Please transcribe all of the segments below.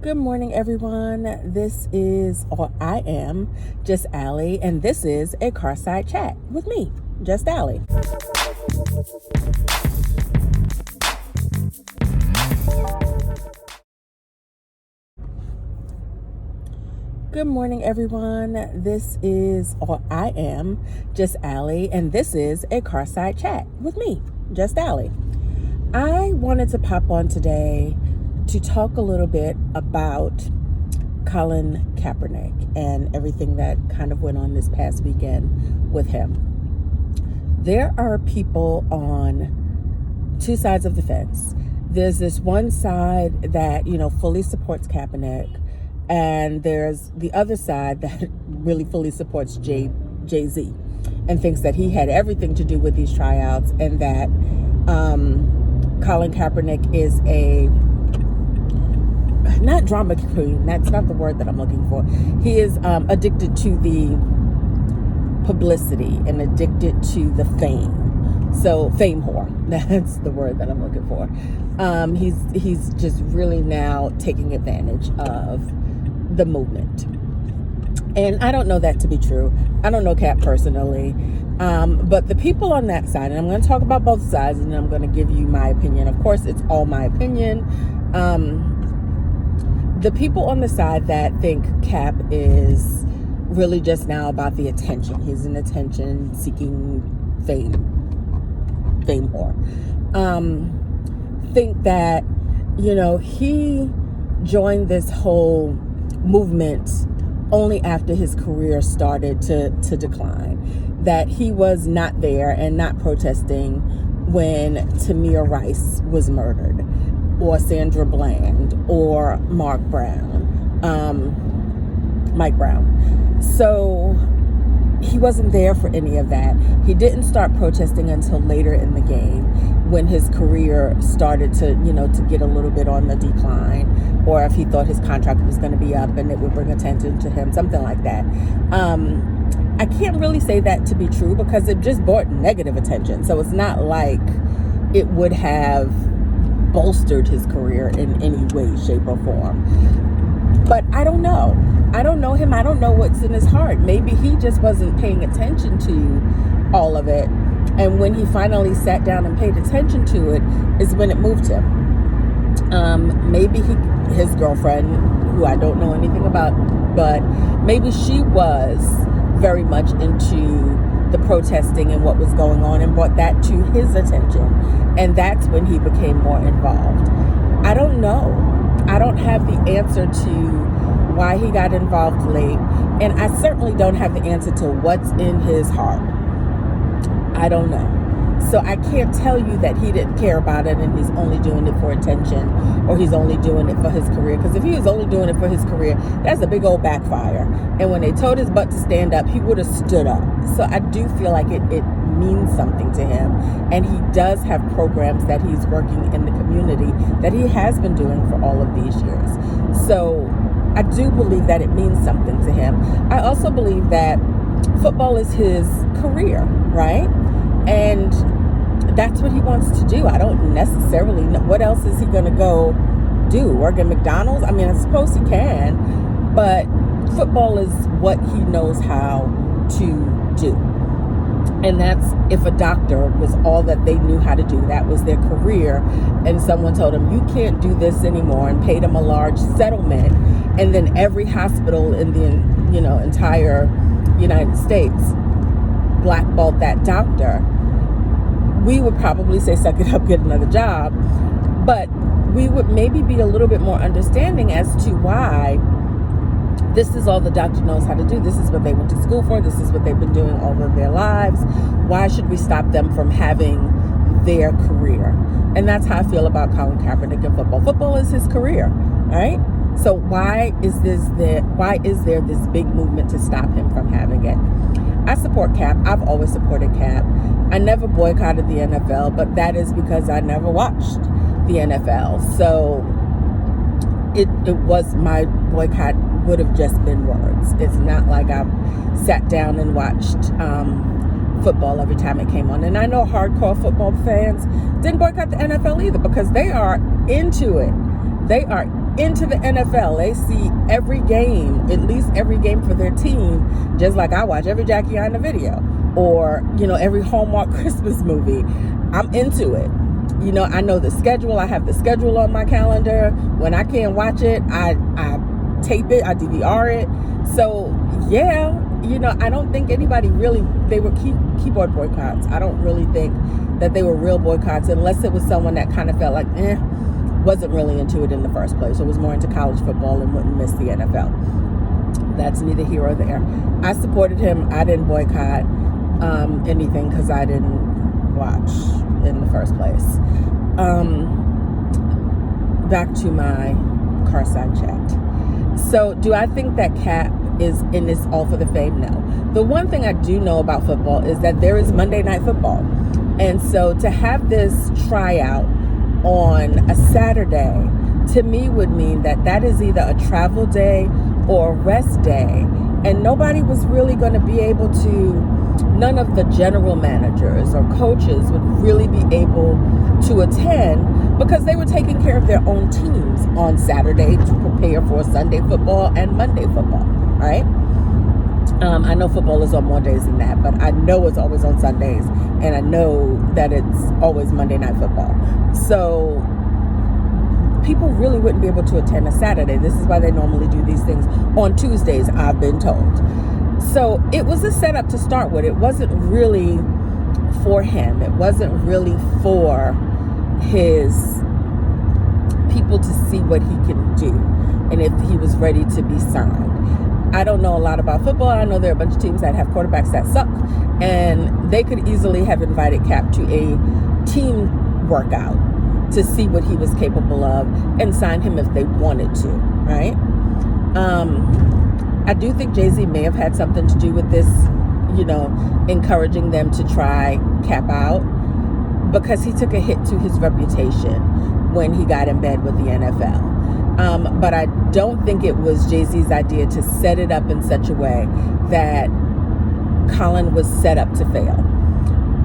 Good morning, everyone. I am Just Allie, and this is a Carside Chat with me, Just Allie. Good morning, everyone. I am Just Allie, and this is a Carside Chat with me, Just Allie. I wanted to pop on today to talk a little bit about Colin Kaepernick and everything that kind of went on this past weekend with him. There are people on two sides of the fence. There's this one side that, fully supports Kaepernick, and there's the other side that really fully supports Jay-Z and thinks that he had everything to do with these tryouts, and that Colin Kaepernick is not drama queen, that's not the word that I'm looking for. He is addicted to the publicity and addicted to the fame. So fame whore, that's the word that I'm looking for. He's just really now taking advantage of the movement. And I don't know that to be true. I don't know Cap personally. But the people on that side, and I'm going to talk about both sides, and I'm going to give you my opinion. Of course, it's all my opinion. The people on the side that think Cap is really just now about the attention. He's an attention-seeking fame whore. Think that, he joined this whole movement only after his career started to decline. That he was not there and not protesting when Tamir Rice was murdered, or Sandra Bland, or Mike Brown. So he wasn't there for any of that. He didn't start protesting until later in the game, when his career started to get a little bit on the decline, or if he thought his contract was going to be up and it would bring attention to him, something like that. I can't really say that to be true because it just brought negative attention. So it's not like it would have bolstered his career in any way, shape, or form. But I don't know. I don't know him. I don't know what's in his heart. Maybe he just wasn't paying attention to all of it. And when he finally sat down and paid attention to it is when it moved him. Maybe his girlfriend, who I don't know anything about, but maybe she was very much into the protesting and what was going on and brought that to his attention. And that's when he became more involved. I don't know. I don't have the answer to why he got involved late. And I certainly don't have the answer to what's in his heart. I don't know. So I can't tell you that he didn't care about it and he's only doing it for attention, or he's only doing it for his career. Because if he was only doing it for his career, that's a big old backfire. And when they told his butt to stand up, he would have stood up. So I do feel like it means something to him. And he does have programs that he's working in the community that he has been doing for all of these years. So I do believe that it means something to him. I also believe that football is his career, right? And that's what he wants to do. I don't necessarily know. What else is he going to go do? Work at McDonald's? I mean, I suppose he can, but football is what he knows how to do. And that's, if a doctor was all that they knew how to do, that was their career, and someone told them, you can't do this anymore, and paid him a large settlement, and then every hospital in the entire United States blackballed that doctor, we would probably say, suck it up, get another job. But we would maybe be a little bit more understanding as to why this is all the doctor knows how to do. This is what they went to school for. This is what they've been doing all of their lives. Why should we stop them from having their career? And that's how I feel about Colin Kaepernick in football. Football is his career, right? So why is there this big movement to stop him from having it? I support Cap. I've always supported Cap. I never boycotted the NFL, but that is because I never watched the NFL. So it was, my boycott would have just been words. It's not like I've sat down and watched football every time it came on. And I know hardcore football fans didn't boycott the NFL either, because they are into it. They are into the NFL. They see every game, at least every game for their team, just like I watch every Jackie on the video or, every Hallmark Christmas movie. I'm into it. I know the schedule. I have the schedule on my calendar. When I can't watch it, I tape it, I DVR it. So, yeah, I don't think anybody really, they were keyboard boycotts. I don't really think that they were real boycotts unless it was someone that kind of felt like, wasn't really into it in the first place, or was more into college football and wouldn't miss the NFL. That's neither here or there. I supported him. I didn't boycott anything because I didn't watch in the first place. Back to my car side chat. So do I think that Cap is in this all for the fame? No. The one thing I do know about football is that there is Monday Night Football. And so to have this tryout on a Saturday, to me would mean that is either a travel day or a rest day. And nobody was really going to be able to, none of the general managers or coaches would really be able to attend because they were taking care of their own teams on Saturday to prepare for Sunday football and Monday football, right? I know football is on more days than that, but I know it's always on Sundays, and I know that it's always Monday Night Football. So people really wouldn't be able to attend a Saturday. This is why they normally do these things on Tuesdays, I've been told. So it was a setup to start with. It wasn't really for him. It wasn't really for his people to see what he can do and if he was ready to be signed. I don't know a lot about football. I know there are a bunch of teams that have quarterbacks that suck, and they could easily have invited Cap to a team workout to see what he was capable of and sign him if they wanted to, right? I do think Jay-Z may have had something to do with this, encouraging them to try Cap out, because he took a hit to his reputation when he got in bed with the NFL. But I don't think it was Jay-Z's idea to set it up in such a way that Colin was set up to fail.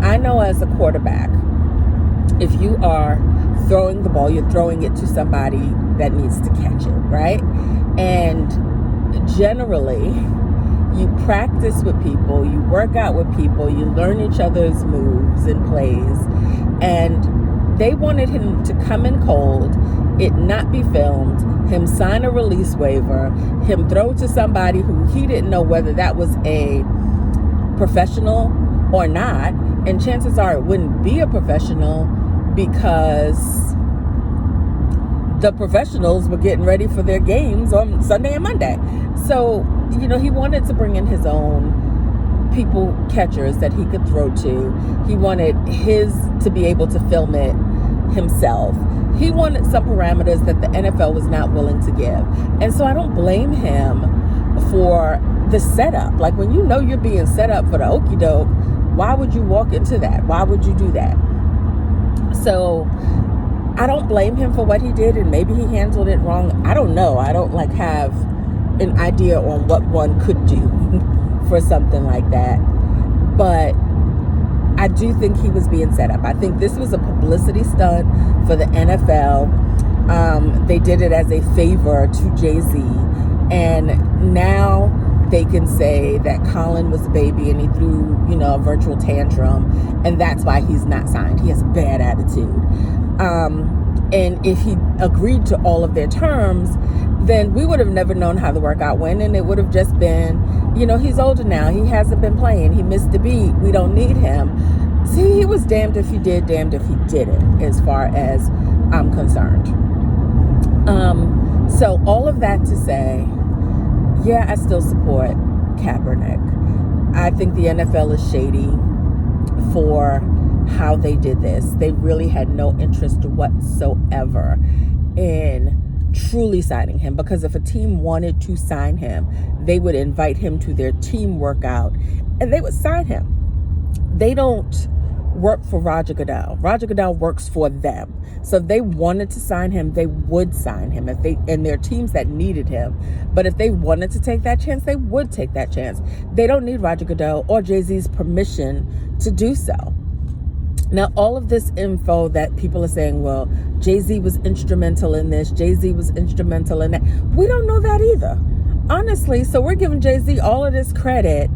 I know as a quarterback, if you are throwing the ball, you're throwing it to somebody that needs to catch it, right? And generally, you practice with people, you work out with people, you learn each other's moves and plays, and they wanted him to come in cold, it not be filmed, him sign a release waiver, him throw to somebody who he didn't know whether that was a professional or not, and chances are it wouldn't be a professional because the professionals were getting ready for their games on Sunday and Monday. So, he wanted to bring in his own people catchers that he could throw to. He wanted his to be able to film it himself. He wanted some parameters that the NFL was not willing to give. And so I don't blame him for the setup. Like, when you know you're being set up for the okie doke, why would you walk into that? Why would you do that? So I don't blame him for what he did, and maybe he handled it wrong. I don't know. I don't have an idea on what one could do for something like that. But I do think he was being set up. I think this was a publicity stunt for the NFL. They did it as a favor to Jay-Z. And now they can say that Colin was a baby and he threw, a virtual tantrum. And that's why he's not signed. He has a bad attitude. And if he agreed to all of their terms, then we would have never known how the workout went. And it would have just been, he's older now. He hasn't been playing. He missed the beat. We don't need him. See, he was damned if he did, damned if he didn't, as far as I'm concerned. So all of that to say, yeah, I still support Kaepernick. I think the NFL is shady for how they did this. They really had no interest whatsoever in truly signing him, because if a team wanted to sign him, they would invite him to their team workout and they would sign him. They don't work for Roger Goodell. Roger Goodell works for them. So if they wanted to sign him, they would sign him and there are teams that needed him. But if they wanted to take that chance, they would take that chance. They don't need Roger Goodell or Jay-Z's permission to do so. Now, all of this info that people are saying, well, Jay-Z was instrumental in this, Jay-Z was instrumental in that. We don't know that either, honestly. So we're giving Jay-Z all of this credit.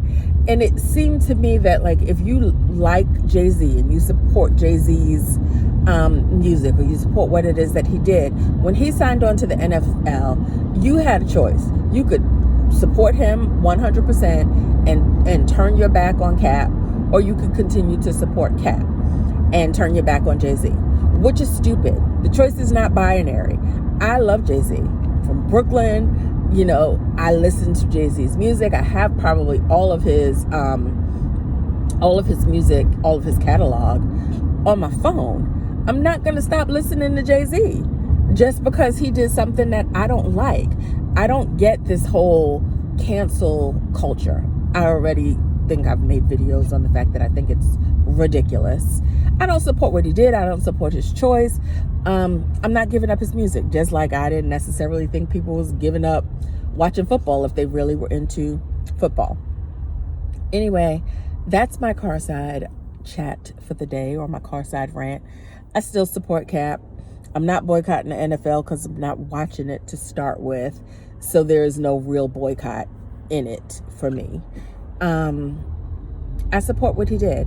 And it seemed to me that, like, if you like Jay-Z and you support Jay-Z's music, or you support what it is that he did, when he signed on to the NFL, you had a choice. You could support him 100% and turn your back on Cap, or you could continue to support Cap and turn your back on Jay-Z, which is stupid. The choice is not binary. I love Jay-Z from Brooklyn. You know, I listen to Jay-Z's music. I have probably all of his music, all of his catalog on my phone. I'm not going to stop listening to Jay-Z just because he did something that I don't like. I don't get this whole cancel culture. I already think I've made videos on the fact that I think it's ridiculous. I don't support what he did. I don't support his choice. I'm not giving up his music, just like I didn't necessarily think people was giving up watching football if they really were into football. Anyway, that's my car side chat for the day, or my car side rant. I still support Cap. I'm not boycotting the NFL because I'm not watching it to start with. So there is no real boycott in it for me. I support what he did.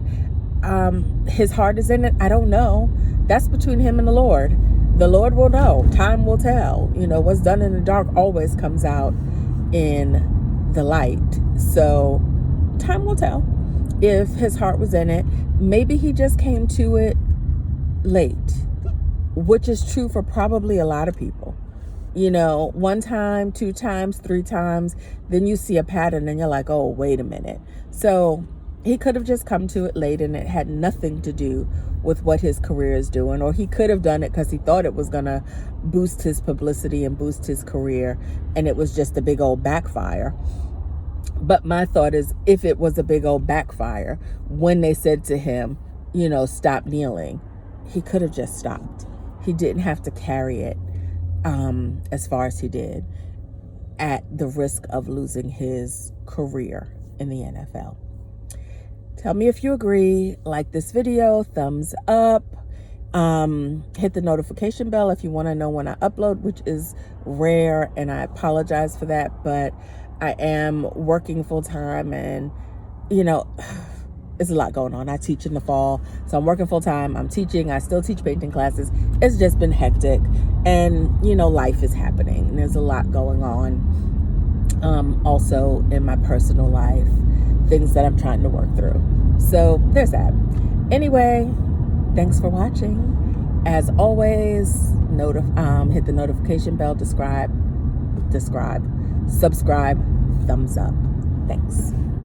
His heart is in it. I don't know. That's between him and the Lord. The Lord will know. Time will tell. You know, what's done in the dark always comes out in the light. So time will tell if his heart was in it. Maybe he just came to it late, which is true for probably a lot of people. You know, 1 time, 2 times, 3 times, then you see a pattern and you're like, oh, wait a minute. So he could have just come to it late and it had nothing to do with what his career is doing. Or he could have done it because he thought it was going to boost his publicity and boost his career, and it was just a big old backfire. But my thought is, if it was a big old backfire, when they said to him, you know, stop kneeling, he could have just stopped. He didn't have to carry it as far as he did, at the risk of losing his career in the NFL. Tell me if you agree. Like this video, thumbs up, hit the notification bell if you want to know when I upload, which is rare, and I apologize for that, but I am working full time, and you know, it's a lot going on. I teach in the fall, so I'm working full time. I'm teaching. I still teach painting classes. It's just been hectic, and you know, life is happening, and there's a lot going on. Also in my personal life, things that I'm trying to work through. So there's that. Anyway, thanks for watching. As always, hit the notification bell, subscribe, thumbs up. Thanks.